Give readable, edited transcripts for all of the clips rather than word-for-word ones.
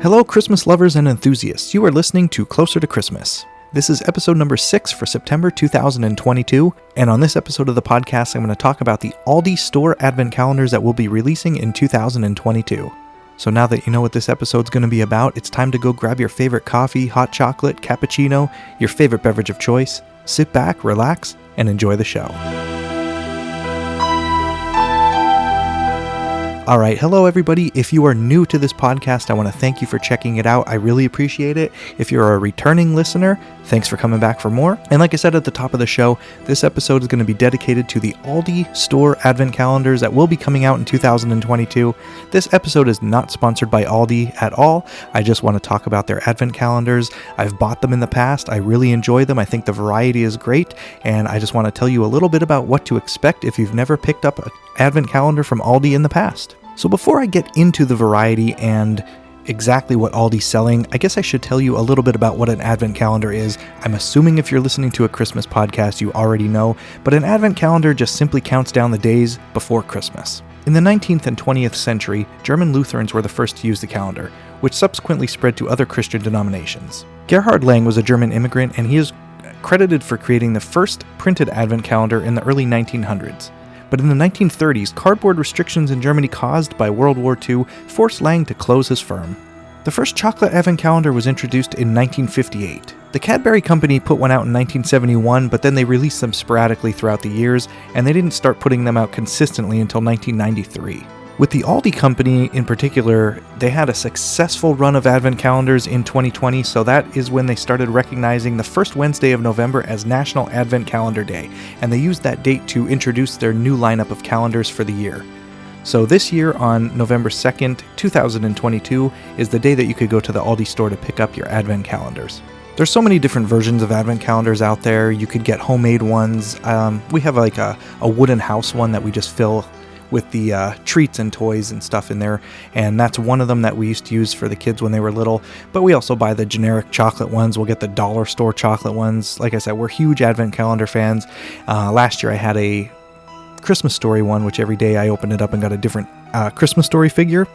Hello, Christmas lovers and enthusiasts. You are listening to Closer to Christmas. This is episode number 6 for September 2022, and on this episode of the podcast, I'm going to talk about the Aldi store advent calendars that we'll be releasing in 2022. So now that you know what this episode's going to be about, it's time to go grab your favorite coffee, hot chocolate, cappuccino, your favorite beverage of choice, sit back, relax, and enjoy the show. Alright, hello everybody. If you are new to this podcast, I want to thank you for checking it out. I really appreciate it. If you're a returning listener, thanks for coming back for more. And like I said at the top of the show, this episode is going to be dedicated to the Aldi store advent calendars that will be coming out in 2022. This episode is not sponsored by Aldi at all. I just want to talk about their advent calendars. I've bought them in the past. I really enjoy them. I think the variety is great. And I just want to tell you a little bit about what to expect if you've never picked up an advent calendar from Aldi in the past. So before I get into the variety and exactly what Aldi's selling, I guess I should tell you a little bit about what an advent calendar is. I'm assuming if you're listening to a Christmas podcast, you already know, but an advent calendar just simply counts down the days before Christmas. In the 19th and 20th century, German Lutherans were the first to use the calendar, which subsequently spread to other Christian denominations. Gerhard Lang was a German immigrant, and he is credited for creating the first printed advent calendar in the early 1900s. But in the 1930s, cardboard restrictions in Germany caused by World War II forced Lang to close his firm. The first chocolate advent calendar was introduced in 1958. The Cadbury Company put one out in 1971, but then they released them sporadically throughout the years, and they didn't start putting them out consistently until 1993. With the Aldi Company in particular, they had a successful run of advent calendars in 2020, so that is when they started recognizing the first Wednesday of November as National Advent Calendar Day, and they used that date to introduce their new lineup of calendars for the year. So this year on November 2nd, 2022 is the day that you could go to the Aldi store to pick up your advent calendars. There's so many different versions of advent calendars out there. You could get homemade ones. We have like a wooden house one that we just fill with the treats and toys and stuff in there, and that's one of them that we used to use for the kids when they were little. But we also buy the generic chocolate ones. We'll get the dollar store chocolate ones. Like I said, we're huge advent calendar fans. Last year I had a Christmas Story one, which every day I opened it up and got a different Christmas Story figure.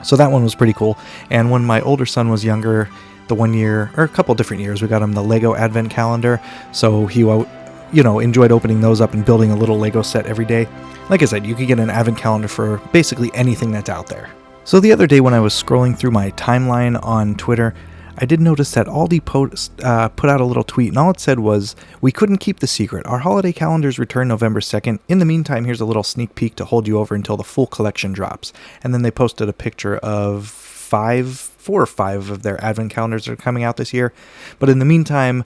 So that one was pretty cool. And when my older son was younger, the one year, or a couple different years, we got him the Lego advent calendar. So he enjoyed opening those up and building a little Lego set every day. Like I said, you could get an advent calendar for basically anything that's out there. So the other day when I was scrolling through my timeline on Twitter, I did notice that Aldi put out a little tweet, and all it said was, "We couldn't keep the secret. Our holiday calendars return November 2nd. In the meantime, here's a little sneak peek to hold you over until the full collection drops." And then they posted a picture of 4 or 5 of their advent calendars that are coming out this year. But in the meantime,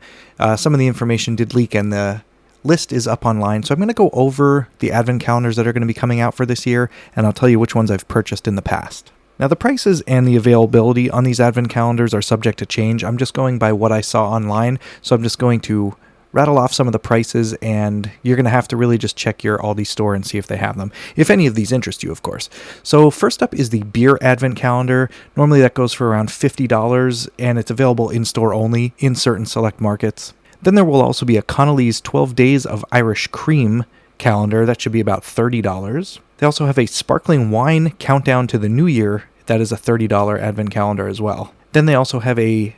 some of the information did leak, and the list is up online, so I'm going to go over the advent calendars that are going to be coming out for this year, and I'll tell you which ones I've purchased in the past. Now, the prices and the availability on these advent calendars are subject to change. I'm just going by what I saw online, so I'm just going to rattle off some of the prices, and you're going to have to really just check your Aldi store and see if they have them, if any of these interest you, of course. So first up is the beer advent calendar. Normally that goes for around $50, and it's available in-store only in certain select markets. Then there will also be a Connolly's 12 Days of Irish Cream calendar. That should be about $30. They also have a sparkling wine countdown to the new year. That is a $30 advent calendar as well. Then they also have a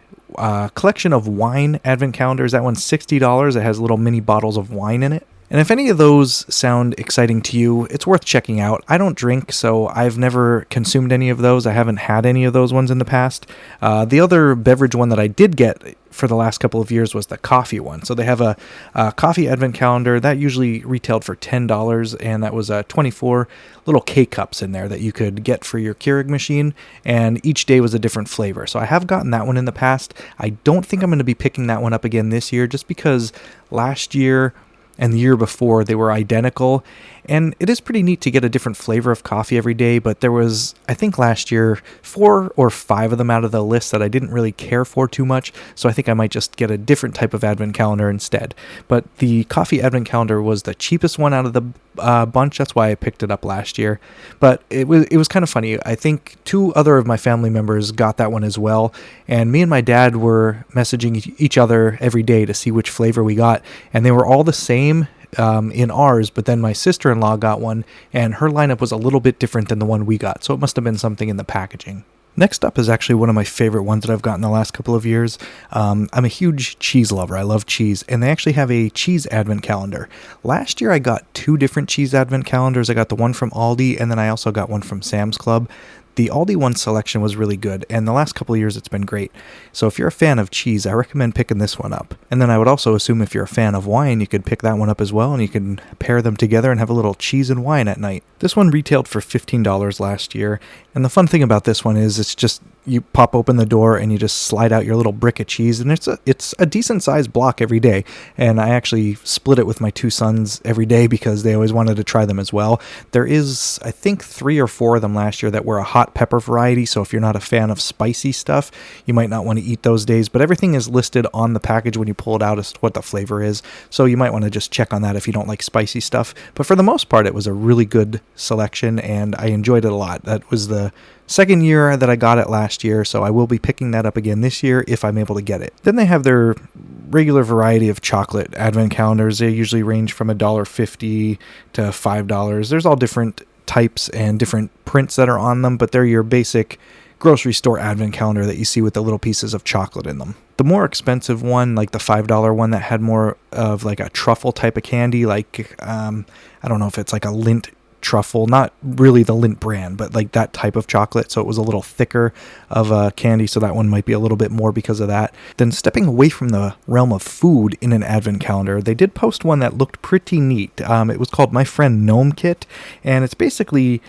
collection of wine advent calendars. That one's $60. It has little mini bottles of wine in it. And if any of those sound exciting to you, it's worth checking out. I don't drink, so I've never consumed any of those. I haven't had any of those ones in the past. The other beverage one that I did get for the last couple of years was the coffee one. So they have a coffee advent calendar that usually retailed for $10, and that was 24 little K-cups in there that you could get for your Keurig machine, and each day was a different flavor. So I have gotten that one in the past. I don't think I'm going to be picking that one up again this year, just because last year and the year before they were identical, and it is pretty neat to get a different flavor of coffee every day. But there was, I think last year, 4 or 5 of them out of the list that I didn't really care for too much, so I think I might just get a different type of advent calendar instead. But the coffee advent calendar was the cheapest one out of the bunch. That's why I picked it up last year. But it was kind of funny. I think 2 other of my family members got that one as well, and me and my dad were messaging each other every day to see which flavor we got, and they were all the same in ours, but then my sister-in-law got one, and her lineup was a little bit different than the one we got, so it must have been something in the packaging. Next up is actually one of my favorite ones that I've gotten the last couple of years. I'm a huge cheese lover. I love cheese, and they actually have a cheese advent calendar. Last year I got 2 different cheese advent calendars. I got the one from Aldi, and then I also got one from Sam's Club. The Aldi one selection was really good, and the last couple of years it's been great. So if you're a fan of cheese, I recommend picking this one up. And then I would also assume if you're a fan of wine, you could pick that one up as well, and you can pair them together and have a little cheese and wine at night. This one retailed for $15 last year, and the fun thing about this one is it's just you pop open the door and you just slide out your little brick of cheese, and it's a decent sized block every day. And I actually split it with my 2 sons every day because they always wanted to try them as well. There is, I think, 3 or 4 of them last year that were a hot pepper variety, so if you're not a fan of spicy stuff, you might not want to eat those days, but everything is listed on the package when you pull it out as to what the flavor is, so you might want to just check on that if you don't like spicy stuff. But for the most part, it was a really good selection, and I enjoyed it a lot. That was the second year that I got it last year, so I will be picking that up again this year if I'm able to get it. Then they have their regular variety of chocolate advent calendars. They usually range from $1.50 to $5. There's all different types and different prints that are on them, but they're your basic grocery store advent calendar that you see with the little pieces of chocolate in them. The more expensive one, like the $5 one that had more of like a truffle type of candy, like I don't know if it's like a Lindt truffle, not really the Lindt brand, but like that type of chocolate, so it was a little thicker of a candy, so that one might be a little bit more because of that. Then stepping away from the realm of food in an advent calendar, they did post one that looked pretty neat. It was called My Friend Gnome Kit, and it's basically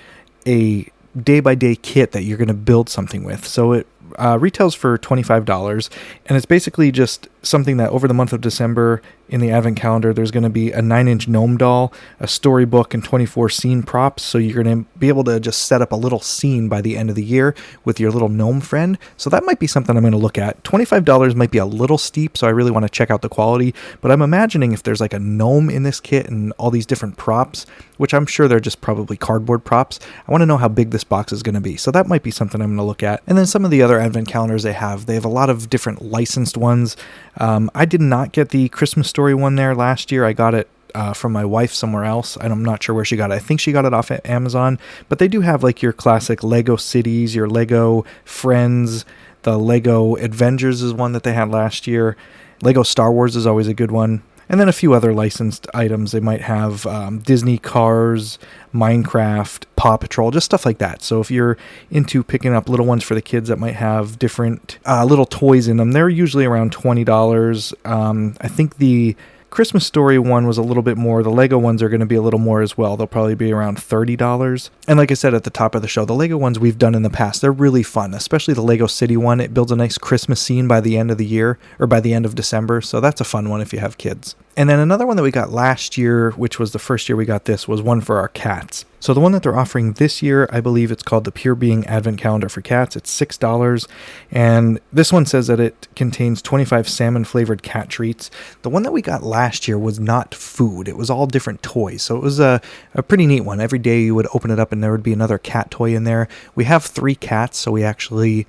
a day-by-day kit that you're going to build something with. So it retails for $25, and it's basically just something that over the month of December in the advent calendar, there's going to be a 9-inch gnome doll, a storybook, and 24 scene props. So you're going to be able to just set up a little scene by the end of the year with your little gnome friend. So that might be something I'm going to look at. $25 might be a little steep, so I really want to check out the quality. But I'm imagining if there's like a gnome in this kit and all these different props, which I'm sure they're just probably cardboard props, I want to know how big this box is going to be. So that might be something I'm going to look at. And then some of the other advent calendars they have a lot of different licensed ones. I did not get the Christmas Story one there last year. I got it from my wife somewhere else, and I'm not sure where she got it. I think she got it off at Amazon, but they do have like your classic Lego Cities, your Lego Friends, the Lego Avengers is one that they had last year. Lego Star Wars is always a good one. And then a few other licensed items. They might have Disney Cars, Minecraft, Paw Patrol, just stuff like that. So if you're into picking up little ones for the kids that might have different little toys in them, they're usually around $20. I think the Christmas Story one was a little bit more. The Lego ones are going to be a little more as well. They'll probably be around $30. And like I said at the top of the show, the Lego ones we've done in the past, they're really fun, especially the Lego City one. It builds a nice Christmas scene by the end of the year, or by the end of December. So that's a fun one if you have kids. And then another one that we got last year, which was the first year we got this, was one for our cats. So the one that they're offering this year, I believe it's called the Pure Being Advent Calendar for Cats. It's $6. And this one says that it contains 25 salmon-flavored cat treats. The one that we got last year was not food. It was all different toys. So it was a pretty neat one. Every day you would open it up and there would be another cat toy in there. We have 3 cats, so we actually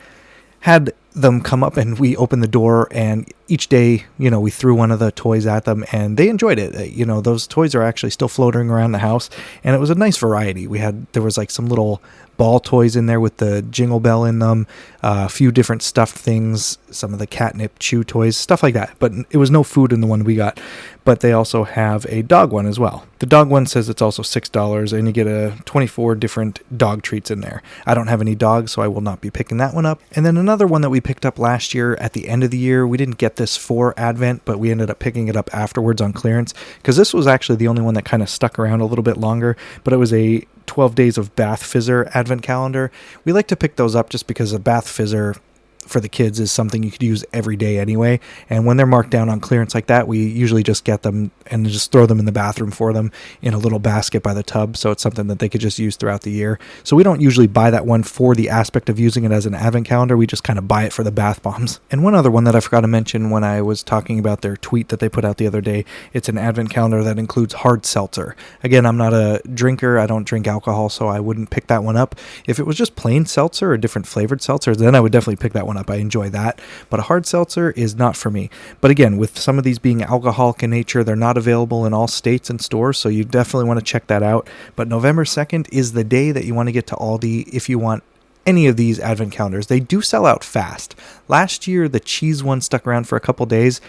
had them come up and we opened the door, and each day, we threw one of the toys at them and they enjoyed it. Those toys are actually still floating around the house, and it was a nice variety. There was like some little ball toys in there with the jingle bell in them, a few different stuffed things, some of the catnip chew toys, stuff like that. But it was no food in the one we got. But they also have a dog one as well. The dog one says it's also $6, and you get 24 different dog treats in there. I don't have any dogs, so I will not be picking that one up. And then another one that we picked up last year at the end of the year, we didn't get this for Advent, but we ended up picking it up afterwards on clearance, because this was actually the only one that kind of stuck around a little bit longer, but it was a 12 Days of Bath Fizzer Advent Calendar. We like to pick those up just because a Bath Fizzer for the kids is something you could use every day anyway, and when they're marked down on clearance like that, we usually just get them and just throw them in the bathroom for them in a little basket by the tub, so it's something that they could just use throughout the year. So we don't usually buy that one for the aspect of using it as an advent calendar. We just kind of buy it for the bath bombs. And one other one that I forgot to mention when I was talking about their tweet that they put out the other day, it's an advent calendar that includes hard seltzer. Again, I'm not a drinker, I don't drink alcohol, so I wouldn't pick that one up. If it was just plain seltzer or different flavored seltzers, then I would definitely pick that one up. I enjoy that, but a hard seltzer is not for me. But again, with some of these being alcoholic in nature, they're not available in all states and stores, so you definitely want to check that out. But November 2nd is the day that you want to get to Aldi if you want any of these advent calendars. They do sell out fast. Last year, the cheese one stuck around for a couple days,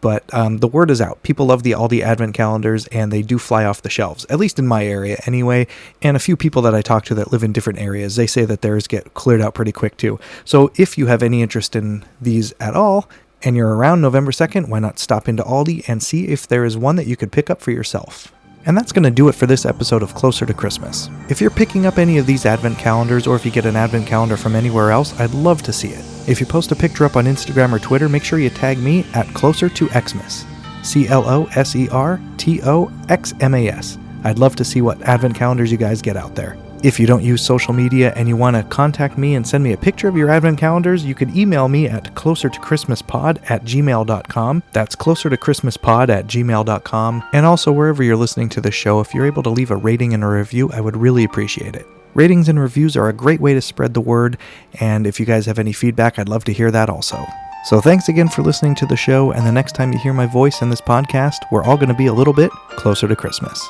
but the word is out. People love the Aldi advent calendars, and they do fly off the shelves, at least in my area anyway. And a few people that I talk to that live in different areas, they say that theirs get cleared out pretty quick too. So if you have any interest in these at all, and you're around November 2nd, why not stop into Aldi and see if there is one that you could pick up for yourself. And that's going to do it for this episode of Closer to Christmas. If you're picking up any of these advent calendars, or if you get an advent calendar from anywhere else, I'd love to see it. If you post a picture up on Instagram or Twitter, make sure you tag me at Closer to Xmas. CLOSERTOXMAS. I'd love to see what advent calendars you guys get out there. If you don't use social media and you want to contact me and send me a picture of your advent calendars, you can email me at closertochristmaspod@gmail.com. That's closertochristmaspod@gmail.com. And also wherever you're listening to this show, if you're able to leave a rating and a review, I would really appreciate it. Ratings and reviews are a great way to spread the word, and if you guys have any feedback, I'd love to hear that also. So thanks again for listening to the show, and the next time you hear my voice in this podcast, we're all going to be a little bit closer to Christmas.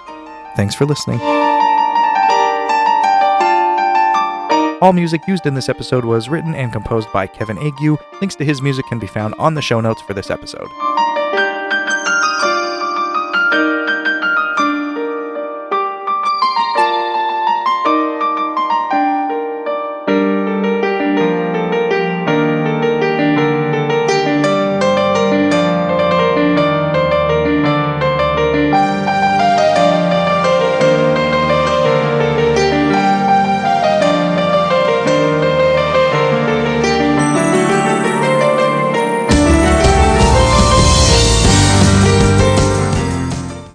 Thanks for listening. All music used in this episode was written and composed by Kevin Ague. Links to his music can be found on the show notes for this episode.